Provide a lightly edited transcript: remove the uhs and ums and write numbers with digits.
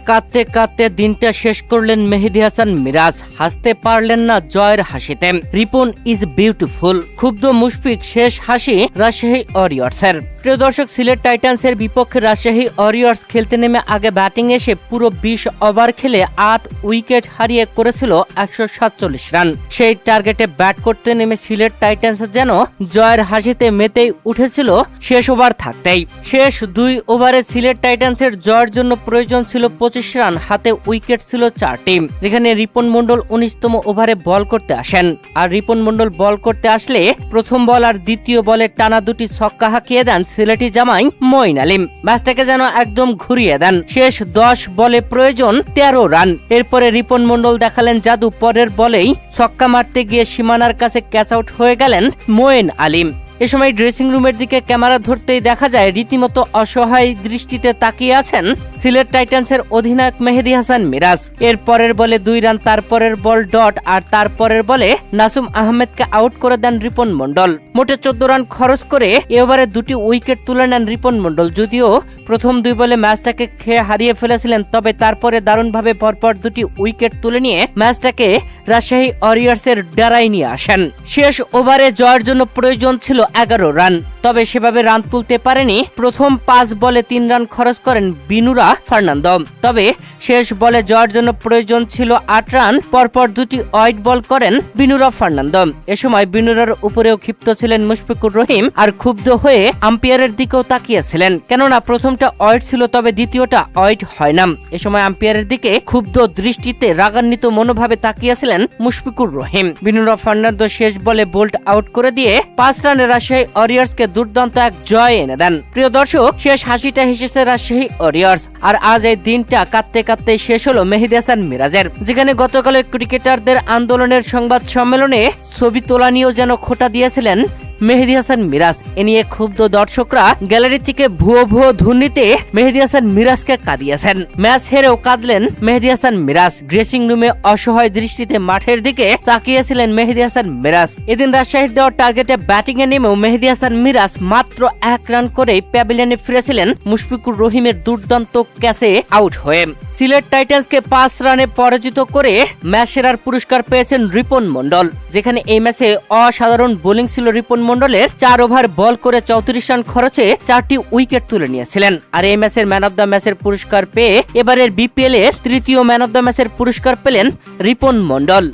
কাঁদতে কাঁদতে দিনটা শেষ করলেন মেহেদী হাসান মিরাজ। হাসতে পারলেন না জয়ের হাসিতে। Ripon is beautiful. ক্ষুব্ধ মুশফিক, শেষ হাসি রাজশাহী ওয়ারিয়র্সের। প্রিয় দর্শক, সিলেট টাইটান্সের বিপক্ষে রাজশাহী ওয়ারিয়র্স খেলতে নেমে আগে ব্যাটিং এসে পুরো 20 ওভার খেলে 8 উইকেট হারিয়ে করেছিল 147 রান। সেই টার্গেটে ব্যাট করতে নেমে সিলেট টাইটান্স যেন জয়ের হাসিতে মেতেই উঠেছিল শেষ ওভার থাকতেই। শেষ 2 ওভারে সিলেট টাইটান্সের জয়ের জন্য প্রয়োজন ছিল 25 রান, হাতে উইকেট ছিল 4টি, যেখানে রিপন মন্ডল 19তম ওভারে বল করতে আসেন। আর রিপন মন্ডল বল করতে আসলে প্রথম বল আর দ্বিতীয় বলে টানা 2টি ছক্কা হাঁকিয়ে দেন সিলেটি জামাই মঈন আলীম। ম্যাচটাকে যেন একদম ঘুরিয়ে দেন। শেষ 10 বলে প্রয়োজন 13 রান। এরপরে রিপন মন্ডল দেখালেন জাদু। পরের বলেই ছক্কা মারতে গিয়ে সীমানার কাছে ক্যাচ আউট হয়ে গেলেন মঈন আলীম। এ সময় ড্রেসিং রুমের দিকে ক্যামেরা ধরতেই দেখা যায় রীতিমতো অসহায় দৃষ্টিতে তাকিয়ে আছেন সিলেট টাইটান্সের অধিনায়ক মেহেদী হাসান মিরাজ। এর পরের বলে 2 রান, তারপরের বল ডট, আর তারপরের বলে নাসুম আহমেদকে আউট করে দেন রিপন মন্ডল। মোটে 14 রান খরচ করে এ ওভারে 2টি উইকেট তুলে নেন রিপন মন্ডল। যদিও প্রথম 2 বলে ম্যাচটাকে খেয়ে হারিয়ে ফেলেছিলেন, তবে তারপরে দারুণভাবে পরপর 2টি উইকেট তুলে নিয়ে ম্যাচটাকে রাজশাহী ওয়ারিয়র্সের ডেরায় নিয়ে আসেন। শেষ ওভারে জয়ের জন্য প্রয়োজন ছিল 11 রান, তবে সেভাবে রান তুলতে পারেনি। প্রথম 5 বলে 3 রান খরচ করেন বিনুরা ফার্নান্দো। তবে শেষ বলে জয়ের জন্য প্রয়োজন ছিল 8 রান। পরপর 2টি ওয়াইড বল করেন বিনুরা ফার্নান্দো। এ সময় বিনুরার উপরেও ক্ষিপ্ত ছিলেন মুশফিকুর রহিম, আর ক্ষুব্ধ হয়ে আম্পায়ারের দিকেও তাকিয়েছিলেন, কেননা প্রথমটা ওয়াইড ছিল তবে দ্বিতীয়টা ওয়াইড হয় না। এ সময় আম্পায়ারের দিকে ক্ষুব্ধ দৃষ্টিতে রাগান্বিত মনোভাবে তাকিয়েছিলেন মুশফিকুর রহিম। বিনুরা ফার্নান্দো শেষ বলে বোল্ট আউট করে দিয়ে 5 রানে রাজশাহী ওয়ারিয়র্সকে দুর্দান্ত এক জয় এনে দেন। প্রিয় দর্শক, শেষ হাসিটা হেসেছে রাজশাহী ওয়ারিয়র্স। আর আজ এই দিনটা কাঁদতে কাঁদতে শেষ হলো মেহেদী হাসান মিরাজের, যেখানে গতকাল ক্রিকেটারদের আন্দোলনের সংবাদ সম্মেলনে ছবি তোলা নিয়েও যেন খোঁটা দিয়েছিলেন মেহেদী হাসান মিরাজ। এ নিয়ে ক্ষুব্ধ দর্শকরা গ্যালারি থেকে ভুয়ো ভুয়ো ধ্বনিতে মেহেদী হাসান মিরাজকে কাঁদিয়েছেন। ম্যাচ হেরেও কাঁদলেন মেহেদী হাসান মিরাজ। ড্রেসিং রুমে অসহায় দৃষ্টিতে মাঠের দিকে তাকিয়েছিলেন মেহেদী হাসান মিরাজ। এদিন রাজশাহীর দেওয়া টার্গেটে ব্যাটিং এ নেমেও মেহেদী হাসান মিরাজ মাত্র 1 রান করেই প্যাভিলিয়নে ফিরেছিলেন মুশফিকুর রহিমের দুর্দান্ত ক্যাচে আউট হয়ে। সিলেট টাইটান্সকে 5 রানে পরাজিত করে ম্যাচ সেরার পুরস্কার পেয়েছেন রিপন মন্ডল, যেখানে এই ম্যাচে অসাধারণ বোলিং ছিল রিপন মন্ডলের। 4 ওভার বল করে 34 রান খরচে 4টি উইকেট তুলে নিয়েছিলেন। আর এই ম্যাচের ম্যান অব দ্য ম্যাচের পুরস্কার পেয়ে এবারের বিপিএল এর 3য় ম্যান অব দ্য ম্যাচের পুরস্কার পেলেন রিপন মন্ডল।